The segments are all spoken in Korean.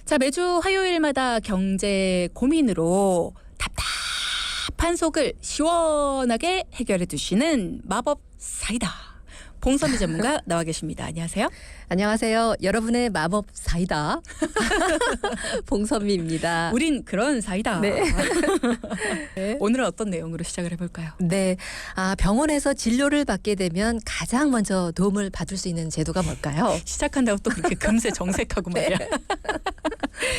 자, 매주 화요일마다 경제 고민으로 답답한 속을 시원하게 해결해 주시는 마법 사이다. 봉선미 전문가 나와 계십니다. 안녕하세요. 안녕하세요. 여러분의 마법 사이다. 봉선미입니다. 우린 그런 사이다. 네. 오늘은 어떤 내용으로 시작을 해볼까요? 네. 병원에서 진료를 받게 되면 가장 먼저 도움을 받을 수 있는 제도가 뭘까요? 시작한다고 또 그렇게 금세 정색하고 말이야.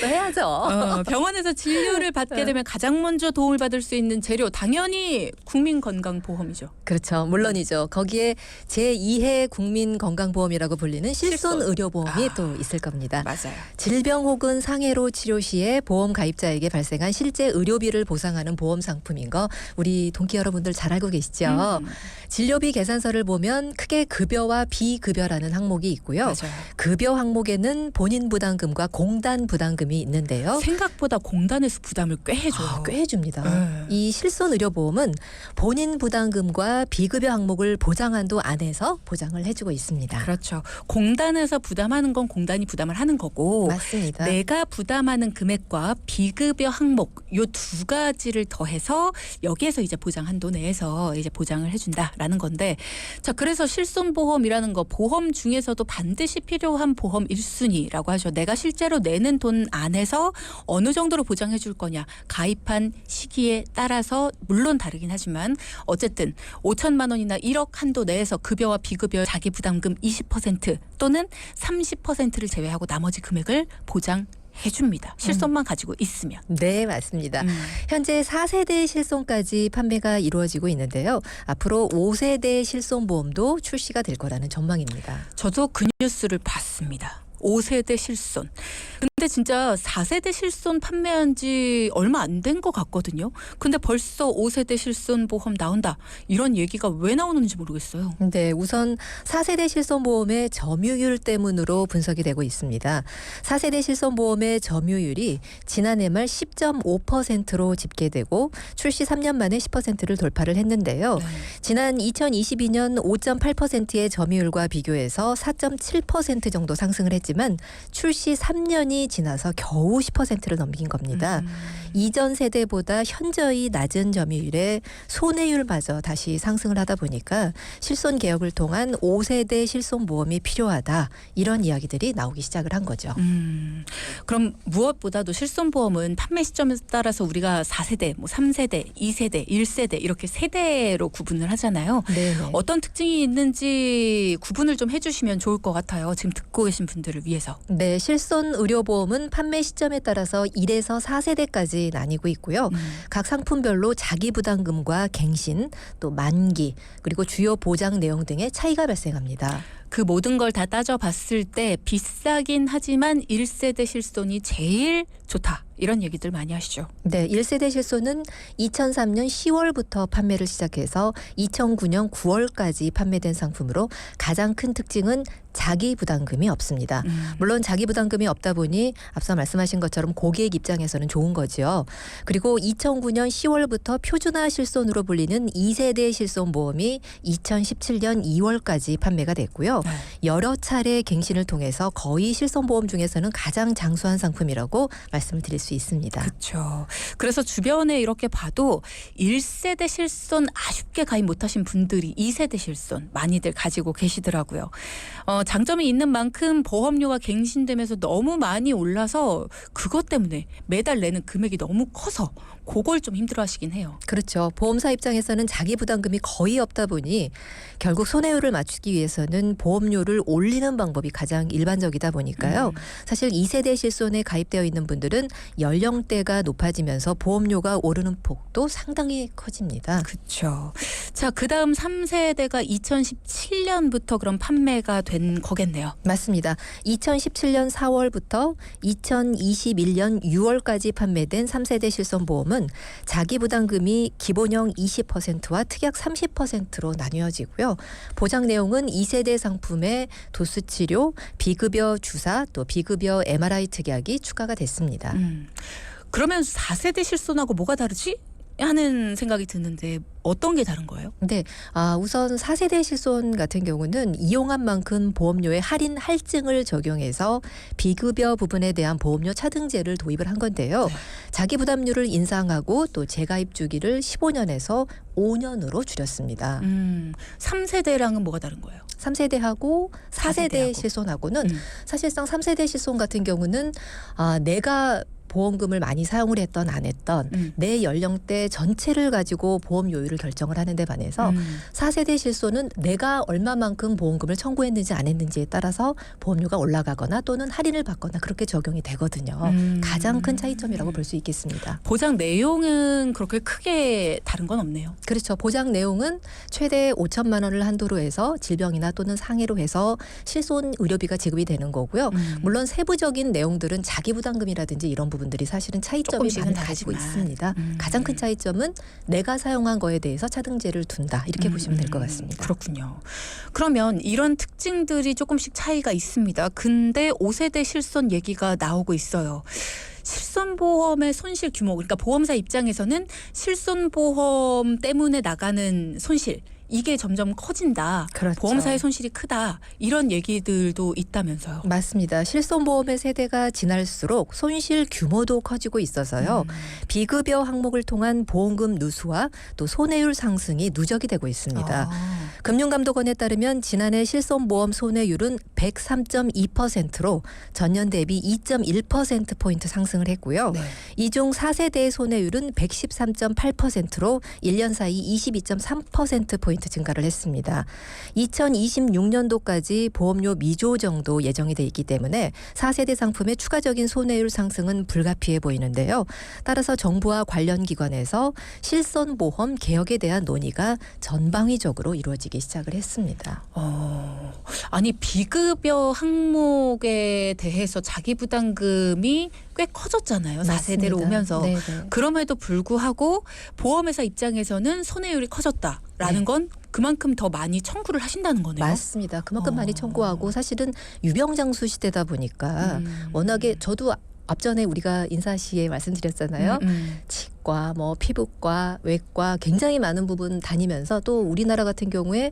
또 해야죠. 병원에서 진료를 받게 되면 가장 먼저 도움을 받을 수 있는 재료, 당연히 국민건강보험이죠. 그렇죠. 물론이죠. 거기에 제2회 국민건강보험이라고 불리는 실손의료보험이 또 있을 겁니다. 맞아요. 질병 혹은 상해로 치료 시에 보험 가입자에게 발생한 실제 의료비를 보상하는 보험 상품인 거 우리 동기 여러분들 잘 알고 계시죠? 진료비 계산서를 보면 크게 급여와 비급여라는 항목이 있고요. 맞아요. 급여 항목에는 본인 부담금과 공단 부담금이 있는데요. 생각보다 공단에서 부담을 꽤 해줘요. 꽤 해줍니다. 이 실손의료보험은 본인 부담금과 비급여 항목을 보장한도 안에서 보장을 해주고 있습니다. 그렇죠. 공단에서 부담하는 건 공단이 부담을 하는 거고, 맞습니다. 내가 부담하는 금액과 비급여 항목 요 두 가지를 더해서 여기에서 이제 보장 한도 내에서 이제 보장을 해준다라는 건데, 자, 그래서 실손보험이라는 거 보험 중에서도 반드시 필요한 보험 1순위라고 하죠. 내가 실제로 내는 돈 안에서 어느 정도로 보장해 줄 거냐, 가입한 시기에 따라서 물론 다르긴 하지만 어쨌든 5천만 원이나 1억 한도 내에서 급여와 비급여 자기 부담금 20% 또는 30%를 제외하고 나머지 금액을 보장해줍니다. 실손만 가지고 있으면. 네, 맞습니다. 현재 4세대 실손까지 판매가 이루어지고 있는데요. 앞으로 5세대 실손보험도 출시가 될 거라는 전망입니다. 저도 그 뉴스를 봤습니다. 5세대 실손. 근데 진짜 4세대 실손 판매한 지 얼마 안 된 것 같거든요. 근데 벌써 5세대 실손 보험 나온다. 이런 얘기가 왜 나오는지 모르겠어요. 네, 우선 4세대 실손보험의 점유율 때문으로 분석이 되고 있습니다. 4세대 실손보험의 점유율이 지난해 말 10.5%로 집계되고 출시 3년 만에 10%를 돌파를 했는데요. 네. 지난 2022년 5.8%의 점유율과 비교해서 4.7% 정도 상승을 했지만 출시 3년이 지나서 겨우 10%를 넘긴 겁니다. 이전 세대보다 현저히 낮은 점유율에 손해율마저 다시 상승을 하다 보니까 실손 개혁을 통한 5세대 실손보험이 필요하다. 이런 이야기들이 나오기 시작을 한 거죠. 그럼 무엇보다도 실손보험은 판매 시점에 따라서 우리가 4세대, 뭐 3세대, 2세대, 1세대 이렇게 세대로 구분을 하잖아요. 네네. 어떤 특징이 있는지 구분을 좀 해주시면 좋을 것 같아요. 지금 듣고 계신 분들을 위해서. 네, 실손 의료보험은 판매 시점에 따라서 1에서 4세대까지 나뉘고 있고요. 각 상품별로 자기 부담금과 갱신, 또 만기, 그리고 주요 보장 내용 등의 차이가 발생합니다. 그 모든 걸 다 따져봤을 때 비싸긴 하지만 1세대 실손이 제일 좋다. 이런 얘기들 많이 하시죠. 네, 1세대 실손은 2003년 10월부터 판매를 시작해서 2009년 9월까지 판매된 상품으로 가장 큰 특징은 자기 부담금이 없습니다. 물론 자기 부담금이 없다 보니 앞서 말씀하신 것처럼 고객 입장에서는 좋은 거죠. 그리고 2009년 10월부터 표준화 실손으로 불리는 2세대 실손보험이 2017년 2월까지 판매가 됐고요. 네. 여러 차례 갱신을 통해서 거의 실손보험 중에서는 가장 장수한 상품이라고 말씀을 드릴 수 있습니다. 그렇죠. 그래서 주변에 이렇게 봐도 1세대 실손 아쉽게 가입 못하신 분들이 2세대 실손 많이들 가지고 계시더라고요. 장점이 있는 만큼 보험료가 갱신되면서 너무 많이 올라서 그것 때문에 매달 내는 금액이 너무 커서 그걸 좀 힘들어하시긴 해요. 그렇죠. 보험사 입장에서는 자기 부담금이 거의 없다 보니 결국 손해율을 맞추기 위해서는 보험료를 올리는 방법이 가장 일반적이다 보니까요. 사실 2세대 실손에 가입되어 있는 분들은 연령대가 높아지면서 보험료가 오르는 폭도 상당히 커집니다. 그렇죠. 자, 그다음 3세대가 2017년부터 그럼 판매가 된 거겠네요. 맞습니다. 2017년 4월부터 2021년 6월까지 판매된 3세대 실손보험은 자기 부담금이 기본형 20%와 특약 30%로 나뉘어지고요. 보장 내용은 2세대 상품의 도수치료, 비급여 주사, 또 비급여 MRI 특약이 추가가 됐습니다. 그러면 4세대 실손하고 뭐가 다르지? 하는 생각이 드는데 어떤 게 다른 거예요? 네, 우선 4세대 실손 같은 경우는 이용한 만큼 보험료의 할인 할증을 적용해서 비급여 부분에 대한 보험료 차등제를 도입을 한 건데요. 네. 자기 부담률을 인상하고 또 재가입 주기를 15년에서 5년으로 줄였습니다. 3세대랑은 뭐가 다른 거예요? 3세대하고 4세대 4세대하고. 실손하고는 사실상 3세대 실손 같은 경우는 내가 보험금을 많이 사용을 했던 안 했던 내 연령대 전체를 가지고 보험 요율을 결정을 하는 데 반해서 4세대 실손은 내가 얼마만큼 보험금을 청구했는지 안 했는지에 따라서 보험료가 올라가거나 또는 할인을 받거나 그렇게 적용이 되거든요. 가장 큰 차이점이라고 볼 수 있겠습니다. 보장 내용은 그렇게 크게 다른 건 없네요. 그렇죠. 보장 내용은 최대 5천만 원을 한도로 해서 질병이나 또는 상해로 해서 실손 의료비가 지급이 되는 거고요. 물론 세부적인 내용들은 자기 부담금이라든지 이런 부분들이 사실은 차이점이 조금씩은 많이 가지고 다르지만. 있습니다. 가장 큰 차이점은 내가 사용한 거에 대해서 차등제를 둔다. 이렇게 보시면 될 것 같습니다. 그렇군요. 그러면 이런 특징들이 조금씩 차이가 있습니다. 근데 5세대 실손 얘기가 나오고 있어요. 실손보험의 손실 규모, 그러니까 보험사 입장에서는 실손보험 때문에 나가는 손실, 이게 점점 커진다. 그렇죠. 보험사의 손실이 크다. 이런 얘기들도 있다면서요. 맞습니다. 실손보험의 세대가 지날수록 손실 규모도 커지고 있어서요. 비급여 항목을 통한 보험금 누수와 또 손해율 상승이 누적이 되고 있습니다. 금융감독원에 따르면 지난해 실손보험 손해율은 103.2%로 전년 대비 2.1%포인트 상승을 했고요. 네. 이 중 4세대의 손해율은 113.8%로 1년 사이 22.3%포인트 증가를 했습니다. 2026년도까지 보험료 미조 정도 예정이 돼 있기 때문에 4세대 상품의 추가적인 손해율 상승은 불가피해 보이는데요. 따라서 정부와 관련 기관에서 실손보험 개혁에 대한 논의가 전방위적으로 이루어지기 시작을 했습니다. 아니 비급여 항목에 대해서 자기 부담금이 꽤 커졌잖아요. 4세대로 맞습니다. 오면서. 네네. 그럼에도 불구하고 보험회사 입장에서는 손해율이 커졌다라는 네. 건 그만큼 더 많이 청구를 하신다는 거네요. 맞습니다. 그만큼 많이 청구하고 사실은 유병장수 시대다 보니까 워낙에 저도 앞전에 우리가 인사 시에 말씀드렸잖아요. 치과, 뭐 피부과, 외과 굉장히 많은 부분 다니면서 또 우리나라 같은 경우에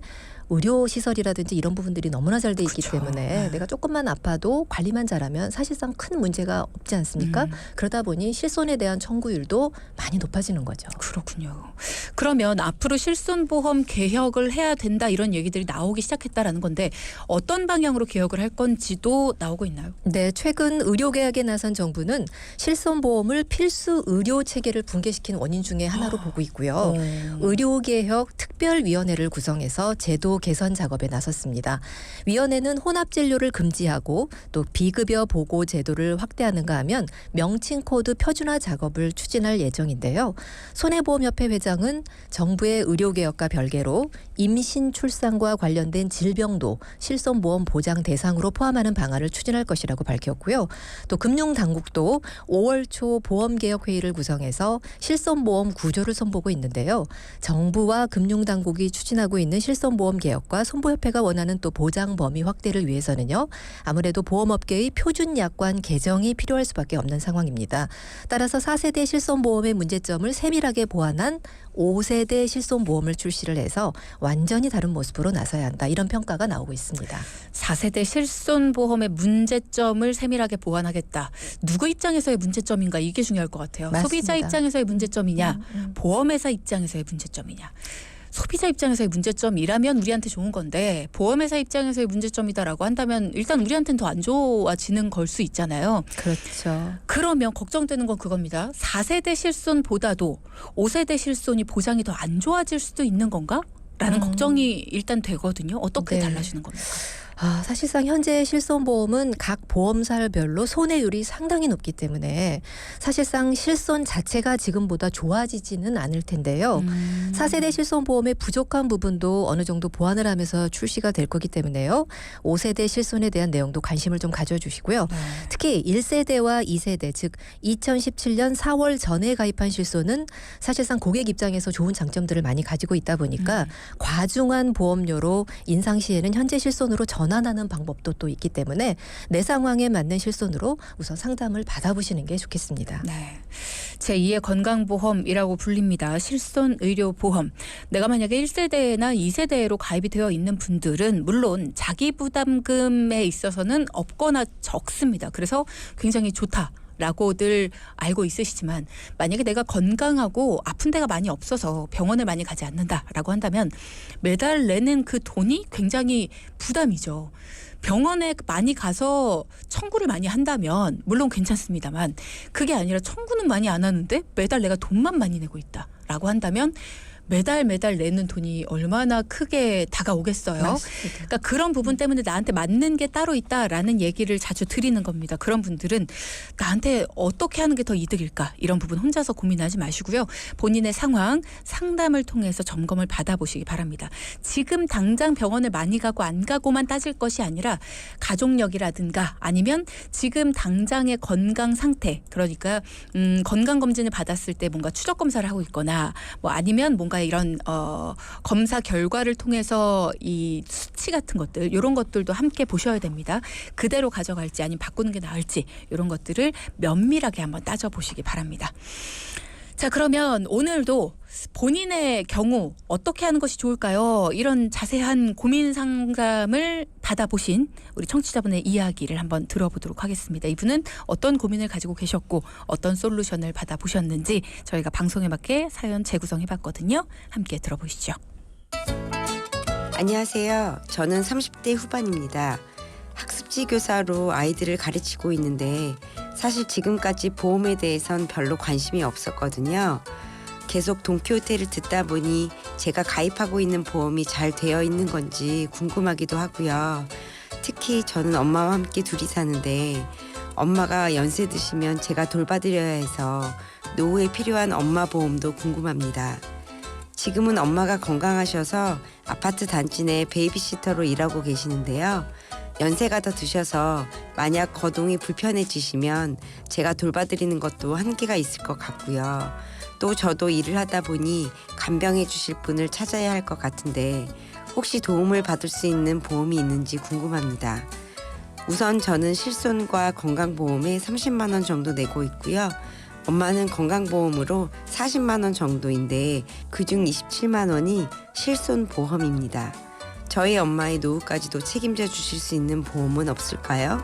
의료 시설이라든지 이런 부분들이 너무나 잘 돼 있기 그쵸. 때문에 내가 조금만 아파도 관리만 잘하면 사실상 큰 문제가 없지 않습니까? 그러다 보니 실손에 대한 청구율도 많이 높아지는 거죠. 그렇군요. 그러면 앞으로 실손보험 개혁을 해야 된다 이런 얘기들이 나오기 시작했다라는 건데 어떤 방향으로 개혁을 할 건지도 나오고 있나요? 네, 최근 의료개혁에 나선 정부는 실손보험을 필수 의료 체계를 붕괴시킨 원인 중에 하나로 보고 있고요. 의료개혁 특별위원회를 구성해서 제도 개선 작업에 나섰습니다. 위원회는 혼합진료를 금지하고 또 비급여 보고 제도를 확대하는가 하면 명칭 코드 표준화 작업을 추진할 예정인데요. 손해보험협회 회장은 정부의 의료개혁과 별개로 임신 출산과 관련된 질병도 실손보험 보장 대상으로 포함하는 방안을 추진할 것이라고 밝혔고요. 또 금융당국도 5월 초 보험개혁회의를 구성해서 실손보험 구조를 손보고 있는데요. 정부와 금융당국이 추진하고 있는 실손보험 개혁과 손보협회가 원하는 또 보장 범위 확대를 위해서는요. 아무래도 보험업계의 표준 약관 개정이 필요할 수밖에 없는 상황입니다. 따라서 4세대 실손보험의 문제점을 세밀하게 보완한 5세대 실손보험을 출시를 해서 완전히 다른 모습으로 나서야 한다. 이런 평가가 나오고 있습니다. 4세대 실손보험의 문제점을 세밀하게 보완하겠다. 누구 입장에서의 문제점인가 이게 중요할 것 같아요. 맞습니다. 소비자 입장에서의 문제점이냐 보험회사 입장에서의 문제점이냐. 소비자 입장에서의 문제점이라면 우리한테 좋은 건데 보험회사 입장에서의 문제점이다라고 한다면 일단 우리한테는 더 안 좋아지는 걸 수 있잖아요. 그렇죠. 그러면 걱정되는 건 그겁니다. 4세대 실손보다도 5세대 실손이 보장이 더 안 좋아질 수도 있는 건가? 라는 걱정이 일단 되거든요. 어떻게 네. 달라지는 겁니까? 사실상 현재 실손보험은 각 보험사별로 손해율이 상당히 높기 때문에 사실상 실손 자체가 지금보다 좋아지지는 않을 텐데요. 4세대 실손보험의 부족한 부분도 어느 정도 보완을 하면서 출시가 될 거기 때문에요. 5세대 실손에 대한 내용도 관심을 좀 가져주시고요. 네. 특히 1세대와 2세대 즉 2017년 4월 전에 가입한 실손은 사실상 고객 입장에서 좋은 장점들을 많이 가지고 있다 보니까 과중한 보험료로 인상 시에는 현재 실손으로 전환하는 방법도 또 있기 때문에 내 상황에 맞는 실손으로 우선 상담을 받아보시는 게 좋겠습니다. 네. 제2의 건강보험이라고 불립니다. 실손의료보험. 내가 만약에 1세대나 2세대로 가입이 되어 있는 분들은 물론 자기부담금에 있어서는 없거나 적습니다. 그래서 굉장히 좋다. 라고들 알고 있으시지만 만약에 내가 건강하고 아픈 데가 많이 없어서 병원을 많이 가지 않는다라고 한다면 매달 내는 그 돈이 굉장히 부담이죠. 병원에 많이 가서 청구를 많이 한다면 물론 괜찮습니다만 그게 아니라 청구는 많이 안 하는데 매달 내가 돈만 많이 내고 있다라고 한다면 매달 내는 돈이 얼마나 크게 다가오겠어요. 맞습니다. 그러니까 그런 부분 때문에 나한테 맞는 게 따로 있다라는 얘기를 자주 드리는 겁니다. 그런 분들은 나한테 어떻게 하는 게 더 이득일까? 이런 부분 혼자서 고민하지 마시고요. 본인의 상황 상담을 통해서 점검을 받아보시기 바랍니다. 지금 당장 병원을 많이 가고 안 가고만 따질 것이 아니라 가족력이라든가 아니면 지금 당장의 건강 상태 그러니까 건강검진을 받았을 때 뭔가 추적 검사를 하고 있거나 뭐 아니면 뭔가 이런 검사 결과를 통해서 이 수치 같은 것들 이런 것들도 함께 보셔야 됩니다. 그대로 가져갈지 아니면 바꾸는 게 나을지 이런 것들을 면밀하게 한번 따져보시기 바랍니다. 자, 그러면 오늘도 본인의 경우 어떻게 하는 것이 좋을까요? 이런 자세한 고민 상담을 받아보신 우리 청취자분의 이야기를 한번 들어보도록 하겠습니다. 이분은 어떤 고민을 가지고 계셨고 어떤 솔루션을 받아보셨는지 저희가 방송에 맞게 사연 재구성해봤거든요. 함께 들어보시죠. 안녕하세요. 저는 30대 후반입니다. 학습지 교사로 아이들을 가르치고 있는데 사실 지금까지 보험에 대해선 별로 관심이 없었거든요. 계속 돈키호테를 듣다 보니 제가 가입하고 있는 보험이 잘 되어 있는 건지 궁금하기도 하고요. 특히 저는 엄마와 함께 둘이 사는데 엄마가 연세 드시면 제가 돌봐드려야 해서 노후에 필요한 엄마 보험도 궁금합니다. 지금은 엄마가 건강하셔서 아파트 단지 내 베이비시터로 일하고 계시는데요. 연세가 더 드셔서 만약 거동이 불편해지시면 제가 돌봐드리는 것도 한계가 있을 것 같고요. 또 저도 일을 하다 보니 간병해 주실 분을 찾아야 할 것 같은데 혹시 도움을 받을 수 있는 보험이 있는지 궁금합니다. 우선 저는 실손과 건강보험에 30만 원 정도 내고 있고요. 엄마는 건강보험으로 40만 원 정도인데 그중 27만 원이 실손보험입니다. 저희 엄마의 노후까지도 책임져 주실 수 있는 보험은 없을까요?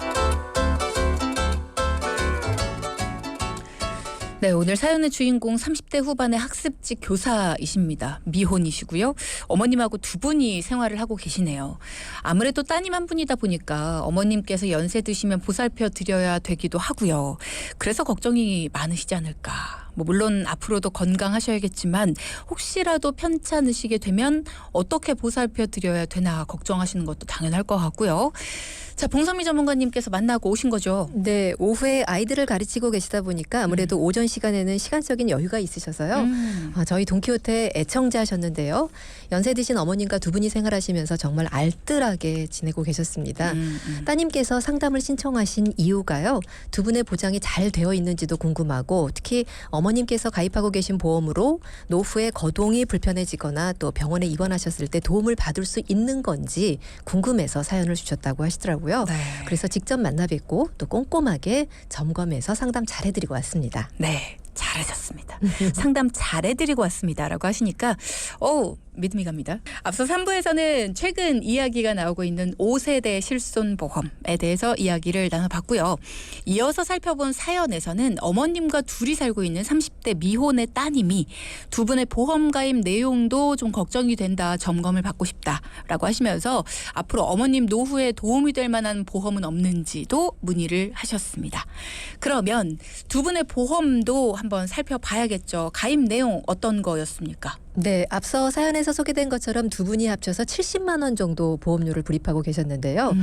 네, 오늘 사연의 주인공 30대 후반의 학습지 교사이십니다. 미혼이시고요. 어머님하고 두 분이 생활을 하고 계시네요. 아무래도 따님 한 분이다 보니까 어머님께서 연세 드시면 보살펴 드려야 되기도 하고요. 그래서 걱정이 많으시지 않을까. 뭐 물론 앞으로도 건강하셔야겠지만 혹시라도 편찮으시게 되면 어떻게 보살펴 드려야 되나 걱정하시는 것도 당연할 것 같고요. 자, 봉선미 전문가님께서 만나고 오신 거죠? 네, 오후에 아이들을 가르치고 계시다 보니까 아무래도 오전 시간에는 시간적인 여유가 있으셔서요. 저희 돈키호테 애청자셨는데요. 연세 드신 어머님과 두 분이 생활하시면서 정말 알뜰하게 지내고 계셨습니다. 따님께서 상담을 신청하신 이유가요. 두 분의 보장이 잘 되어 있는지도 궁금하고 특히 어머님께서 가입하고 계신 보험으로 노후에 거동이 불편해지거나 또 병원에 입원하셨을 때 도움을 받을 수 있는 건지 궁금해서 사연을 주셨다고 하시더라고요. 네. 그래서 직접 만나 뵙고 또 꼼꼼하게 점검해서 상담 잘 해드리고 왔습니다. 네, 잘하셨습니다. 상담 잘해드리고 왔습니다라고 하시니까 믿음이 갑니다. 앞서 3부에서는 최근 이야기가 나오고 있는 5세대 실손보험에 대해서 이야기를 나눠봤고요. 이어서 살펴본 사연에서는 어머님과 둘이 살고 있는 30대 미혼의 따님이 두 분의 보험 가입 내용도 좀 걱정이 된다, 점검을 받고 싶다라고 하시면서 앞으로 어머님 노후에 도움이 될 만한 보험은 없는지도 문의를 하셨습니다. 그러면 두 분의 보험도 한번 살펴봐야겠죠. 가입 내용 어떤 거였습니까? 네, 앞서 사연에서 소개된 것처럼 두 분이 합쳐서 70만 원 정도 보험료를 불입하고 계셨는데요.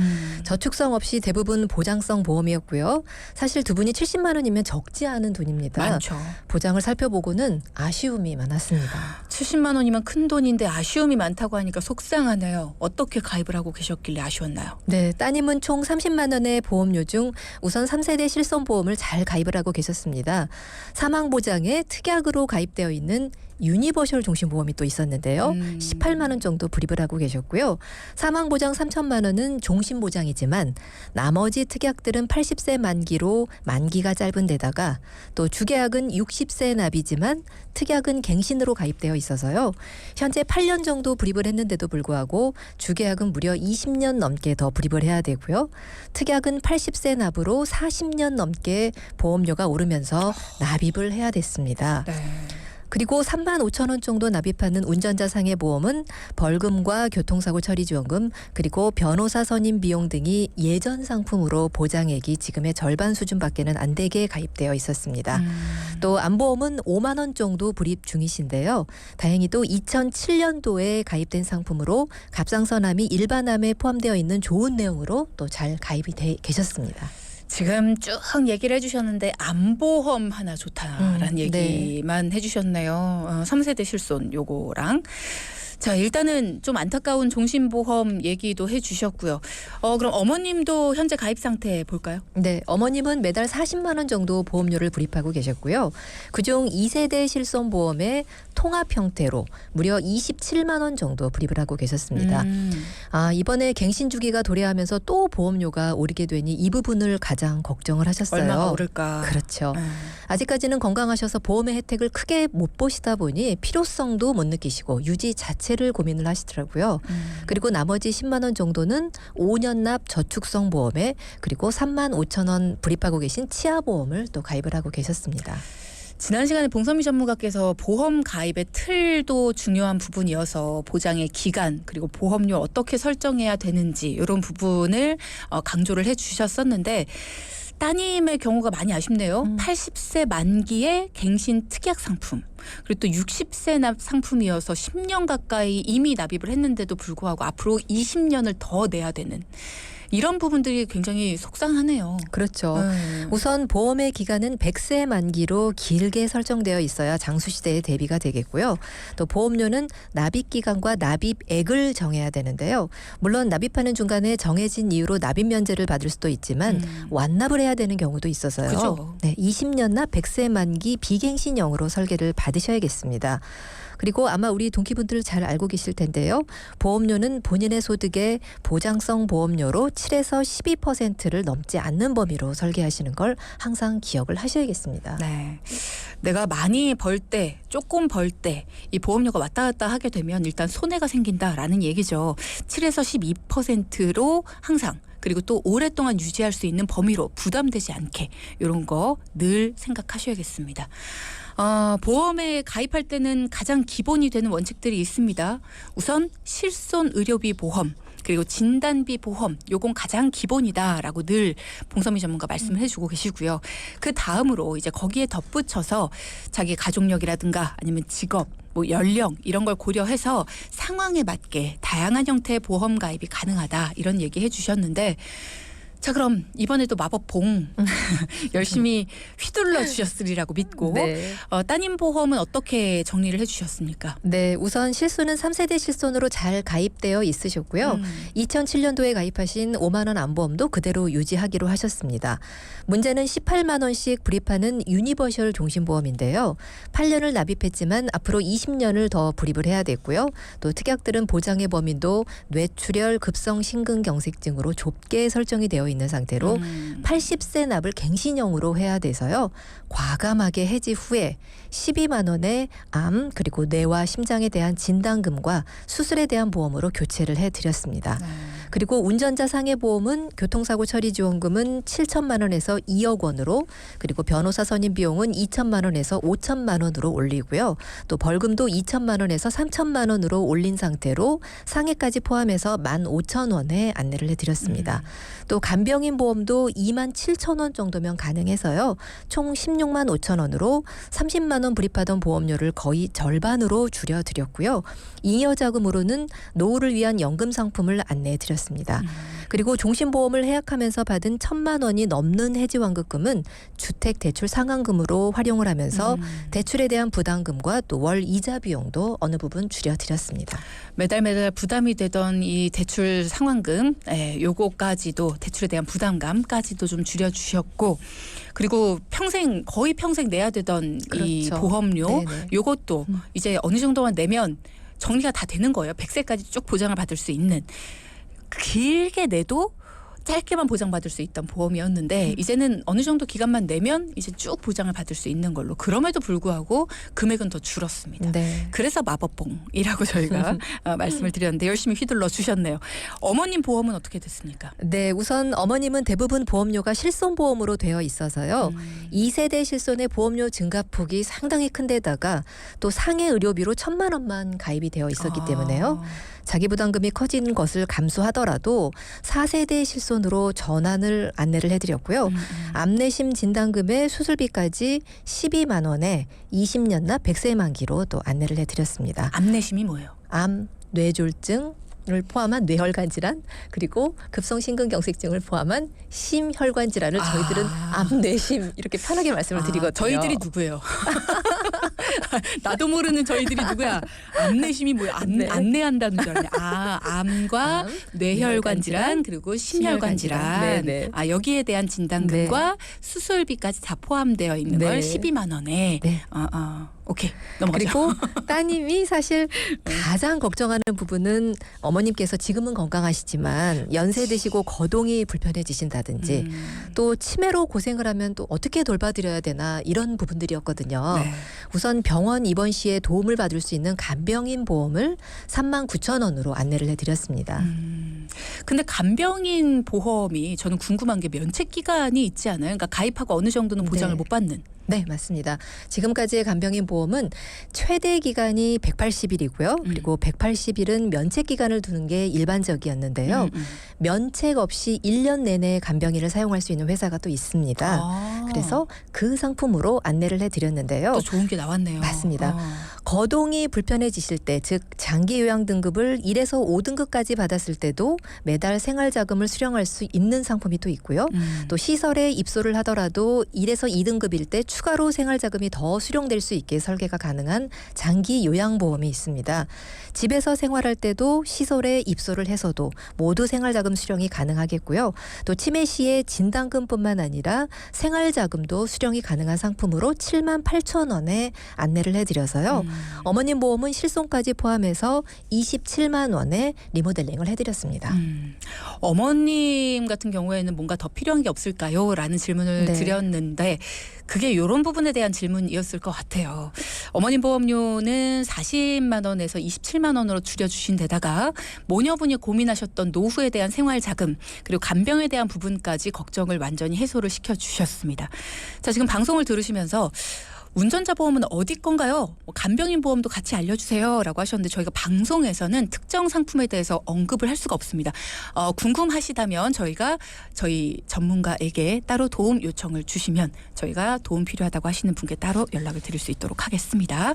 저축성 없이 대부분 보장성 보험이었고요. 사실 두 분이 70만 원이면 적지 않은 돈입니다. 많죠. 보장을 살펴보고는 아쉬움이 많았습니다. 70만 원이면 큰 돈인데 아쉬움이 많다고 하니까 속상하네요. 어떻게 가입을 하고 계셨길래 아쉬웠나요? 네, 따님은 총 30만 원의 보험료 중 우선 3세대 실손보험을 잘 가입을 하고 계셨습니다. 사망보장에 특약으로 가입되어 있는 유니버셜 종식 종신보험이 또 있었는데요. 18만 원 정도 불입을 하고 계셨고요. 사망보장 3천만 원은 종신보장이지만 나머지 특약들은 80세 만기로 만기가 짧은 데다가 또 주계약은 60세 납이지만 특약은 갱신으로 가입되어 있어서요. 현재 8년 정도 불입을 했는데도 불구하고 주계약은 무려 20년 넘게 더 불입을 해야 되고요. 특약은 80세 납으로 40년 넘게 보험료가 오르면서 납입을 해야 됐습니다. 네. 그리고 3만 5천 원 정도 납입하는 운전자 상해 보험은 벌금과 교통사고 처리 지원금 그리고 변호사 선임 비용 등이 예전 상품으로 보장액이 지금의 절반 수준밖에는 안 되게 가입되어 있었습니다. 또 안보험은 5만 원 정도 불입 중이신데요. 다행히도 2007년도에 가입된 상품으로 갑상선암이 일반암에 포함되어 있는 좋은 내용으로 또 잘 가입이 계셨습니다. 지금 쭉 얘기를 해주셨는데 안보험 하나 좋다라는 네. 얘기만 해주셨네요. 3세대 실손 요거랑. 자, 일단은 좀 안타까운 종신보험 얘기도 해주셨고요. 그럼 어머님도 현재 가입 상태 볼까요? 네, 어머님은 매달 40만 원 정도 보험료를 불입하고 계셨고요. 그중 2세대 실손보험에 통합 형태로 무려 27만 원 정도 불입을 하고 계셨습니다. 이번에 갱신 주기가 도래하면서 또 보험료가 오르게 되니 이 부분을 가장 걱정을 하셨어요. 얼마가 오를까? 그렇죠. 아직까지는 건강하셔서 보험의 혜택을 크게 못 보시다 보니 필요성도 못 느끼시고 유지 자체를 고민을 하시더라고요. 그리고 나머지 10만 원 정도는 5년 납 저축성 보험에 그리고 3만 5천 원 불입하고 계신 치아보험을 또 가입을 하고 계셨습니다. 지난 시간에 봉선미 전문가께서 보험 가입의 틀도 중요한 부분이어서 보장의 기간 그리고 보험료 어떻게 설정해야 되는지 이런 부분을 강조를 해주셨었는데 따님의 경우가 많이 아쉽네요. 80세 만기에 갱신 특약 상품 그리고 또 60세 납 상품이어서 10년 가까이 이미 납입을 했는데도 불구하고 앞으로 20년을 더 내야 되는 이런 부분들이 굉장히 속상하네요. 그렇죠. 우선 보험의 기간은 100세 만기로 길게 설정되어 있어야 장수시대에 대비가 되겠고요. 또 보험료는 납입기간과 납입액을 정해야 되는데요. 물론 납입하는 중간에 정해진 이유로 납입 면제를 받을 수도 있지만 완납을 해야 되는 경우도 있어서요. 그죠. 네, 20년 납 100세 만기 비갱신형으로 설계를 받으셔야겠습니다. 그리고 아마 우리 동기분들 잘 알고 계실 텐데요. 보험료는 본인의 소득의 보장성 보험료로 7에서 12%를 넘지 않는 범위로 설계하시는 걸 항상 기억을 하셔야겠습니다. 네. 내가 많이 벌 때, 조금 벌 때 이 보험료가 왔다 갔다 하게 되면 일단 손해가 생긴다라는 얘기죠. 7에서 12%로 항상 그리고 또 오랫동안 유지할 수 있는 범위로 부담되지 않게 이런 거 늘 생각하셔야겠습니다. 보험에 가입할 때는 가장 기본이 되는 원칙들이 있습니다. 우선 실손 의료비 보험 그리고 진단비 보험 요건 가장 기본이다라고 늘 봉선미 전문가 말씀을 해주고 계시고요. 그 다음으로 이제 거기에 덧붙여서 자기 가족력이라든가 아니면 직업 뭐 연령 이런 걸 고려해서 상황에 맞게 다양한 형태의 보험 가입이 가능하다 이런 얘기 해주셨는데 자 그럼 이번에도 마법봉 열심히 휘둘러 주셨으리라고 믿고 네. 따님 보험은 어떻게 정리를 해주셨습니까? 네, 우선 실손은 3세대 실손으로 잘 가입되어 있으셨고요. 2007년도에 가입하신 5만 원 안보험도 그대로 유지하기로 하셨습니다. 문제는 18만 원씩 불입하는 유니버셜 종신보험인데요. 8년을 납입했지만 앞으로 20년을 더 불입을 해야 됐고요. 또 특약들은 보장의 범위도 뇌출혈, 급성 심근경색증으로 좁게 설정이 되어 있는 상태로 80세 납을 갱신형으로 해야 돼서요. 과감하게 해지 후에 12만 원의 암 그리고 뇌와 심장에 대한 진단금과 수술에 대한 보험으로 교체를 해드렸습니다. 그리고 운전자 상해 보험은 교통사고 처리 지원금은 7천만 원에서 2억 원으로 그리고 변호사 선임 비용은 2천만 원에서 5천만 원으로 올리고요. 또 벌금도 2천만 원에서 3천만 원으로 올린 상태로 상해까지 포함해서 15,000원에 안내를 해드렸습니다. 또 간병인 보험도 2만 7천 원 정도면 가능해서요. 총 16만 5천 원으로 30만 원 불입하던 보험료를 거의 절반으로 줄여드렸고요. 잉여 자금으로는 노후를 위한 연금 상품을 안내해드렸습니다. 드렸습니다. 그리고 종신보험을 해약하면서 받은 1,000만 원이 넘는 해지환급금은 주택대출 상환금으로 활용을 하면서 대출에 대한 부담금과 또 월 이자 비용도 어느 부분 줄여드렸습니다. 매달 부담이 되던 이 대출 상환금, 요거까지도 대출에 대한 부담감까지도 좀 줄여주셨고, 그리고 거의 평생 내야 되던 이 그렇죠. 보험료, 네네. 요것도 이제 어느 정도만 내면 정리가 다 되는 거예요. 100세까지 쭉 보장을 받을 수 있는. 길게 내도 짧게만 보장받을 수 있던 보험이었는데 이제는 어느 정도 기간만 내면 이제 쭉 보장을 받을 수 있는 걸로. 그럼에도 불구하고 금액은 더 줄었습니다. 네. 그래서 마법봉이라고 저희가 말씀을 드렸는데 열심히 휘둘러 주셨네요. 어머님 보험은 어떻게 됐습니까? 네, 우선 어머님은 대부분 보험료가 실손보험으로 되어 있어서요. 2세대 실손의 보험료 증가폭이 상당히 큰 데다가 또 상해 의료비로 1,000만 원만 가입이 되어 있었기 때문에요. 자기 부담금이 커진 것을 감수하더라도 4세대 실손으로 전환을 안내를 해드렸고요. 암내심 진단금의 수술비까지 12만 원에 20년 납 100세 만기로 또 안내를 해드렸습니다. 암내심이 뭐예요? 암, 뇌졸증 을 포함한 뇌혈관 질환 그리고 급성심근경색증을 포함한 심혈관 질환을 저희들은 암뇌심 이렇게 편하게 말씀을 드리거든요. 저희들이 누구예요? 나도 모르는 저희들이 누구야? 암내심이 뭐야? 네. 안내한다는 줄 알았네. 암과 암, 뇌혈관 질환 그리고 심혈관 질환. 네네. 여기에 대한 진단금과 수술비까지 다 포함되어 있는 네. 걸 12만 원에. 네. 오케이. 넘어가죠. 그리고 따님이 사실 가장 걱정하는 부분은 어머님께서 지금은 건강하시지만 연세 드시고 거동이 불편해지신다든지 또 치매로 고생을 하면 또 어떻게 돌봐드려야 되나 이런 부분들이었거든요. 네. 우선 병원 입원 시에 도움을 받을 수 있는 간병인 보험을 39,000원으로 안내를 해드렸습니다. 근데 간병인 보험이 저는 궁금한 게 면책 기간이 있지 않아요? 그러니까 가입하고 어느 정도는 보장을 네. 못 받는. 네, 맞습니다. 지금까지의 간병인 보험은 최대 기간이 180일이고요. 그리고 180일은 면책 기간을 두는 게 일반적이었는데요. 면책 없이 1년 내내 간병인을 사용할 수 있는 회사가 또 있습니다. 그래서 그 상품으로 안내를 해드렸는데요. 또 좋은 게 나왔네요. 맞습니다. 거동이 불편해지실 때, 즉 장기 요양 등급을 1에서 5등급까지 받았을 때도 매달 생활자금을 수령할 수 있는 상품이 또 있고요. 또 시설에 입소를 하더라도 1에서 2등급일 때 추가로 생활자금이 더 수령될 수 있게 설계가 가능한 장기 요양보험이 있습니다. 집에서 생활할 때도 시설에 입소를 해서도 모두 생활자금 수령이 가능하겠고요. 또 치매 시에 진단금뿐만 아니라 생활자금도 수령이 가능한 상품으로 78,000원에 안내를 해드려서요. 어머님 보험은 실손까지 포함해서 27만 원에 리모델링을 해드렸습니다. 어머님 같은 경우에는 뭔가 더 필요한 게 없을까요? 라는 질문을 네. 드렸는데 그게 이런 부분에 대한 질문이었을 것 같아요. 어머님 보험료는 40만 원에서 27만 원으로 줄여주신 데다가 모녀분이 고민하셨던 노후에 대한 생활자금 그리고 간병에 대한 부분까지 걱정을 완전히 해소를 시켜주셨습니다. 자, 지금 방송을 들으시면서 운전자 보험은 어디 건가요? 간병인 보험도 같이 알려주세요 라고 하셨는데 저희가 방송에서는 특정 상품에 대해서 언급을 할 수가 없습니다. 궁금하시다면 저희 전문가에게 따로 도움 요청을 주시면 저희가 도움 필요하다고 하시는 분께 따로 연락을 드릴 수 있도록 하겠습니다.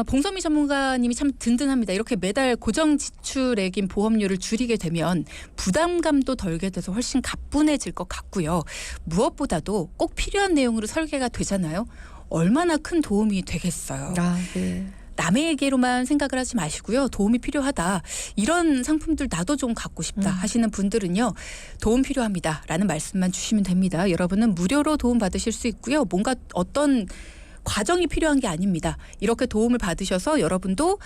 봉선미 전문가님이 참 든든합니다. 이렇게 매달 고정 지출액인 보험료를 줄이게 되면 부담감도 덜게 돼서 훨씬 가뿐해질 것 같고요. 무엇보다도 꼭 필요한 내용으로 설계가 되잖아요. 얼마나 큰 도움이 되겠어요. 네. 남에게로만 생각을 하지 마시고요. 도움이 필요하다. 이런 상품들 나도 좀 갖고 싶다 하시는 분들은요. 도움 필요합니다라는 말씀만 주시면 됩니다. 여러분은 무료로 도움 받으실 수 있고요. 뭔가 어떤 과정이 필요한 게 아닙니다. 이렇게 도움을 받으셔서 여러분도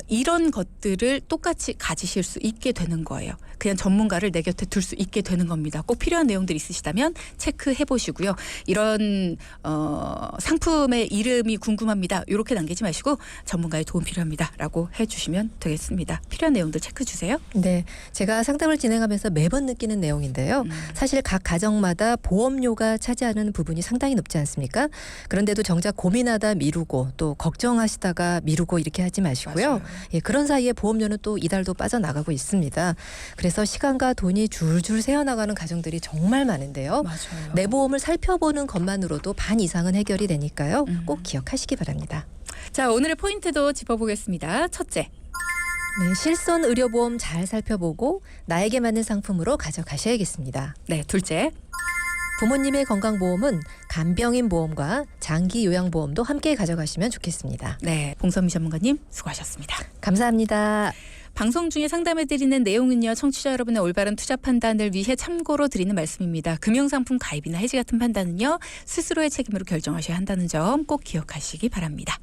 이런 것들을 똑같이 가지실 수 있게 되는 거예요. 그냥 전문가를 내 곁에 둘 수 있게 되는 겁니다. 꼭 필요한 내용들이 있으시다면 체크해 보시고요. 이런 상품의 이름이 궁금합니다. 이렇게 남기지 마시고 전문가의 도움 필요합니다라고 해주시면 되겠습니다. 필요한 내용들 체크 주세요. 네, 제가 상담을 진행하면서 매번 느끼는 내용인데요. 사실 각 가정마다 보험료가 차지하는 부분이 상당히 높지 않습니까? 그런데도 정작 고민하다 미루고 또 걱정하시다가 미루고 이렇게 하지 마시고요. 예, 그런 사이에 보험료는 또 이달도 빠져나가고 있습니다. 그래서 시간과 돈이 줄줄 새어나가는 가정들이 정말 많은데요. 맞아요. 내 보험을 살펴보는 것만으로도 반 이상은 해결이 되니까요. 꼭 기억하시기 바랍니다. 자, 오늘의 포인트도 짚어보겠습니다. 첫째. 네, 실손 의료보험 잘 살펴보고 나에게 맞는 상품으로 가져가셔야겠습니다. 네, 둘째. 부모님의 건강보험은 간병인 보험과 장기 요양보험도 함께 가져가시면 좋겠습니다. 네, 봉선미 전문가님 수고하셨습니다. 감사합니다. 방송 중에 상담해드리는 내용은요, 청취자 여러분의 올바른 투자 판단을 위해 참고로 드리는 말씀입니다. 금융상품 가입이나 해지 같은 판단은요, 스스로의 책임으로 결정하셔야 한다는 점 꼭 기억하시기 바랍니다.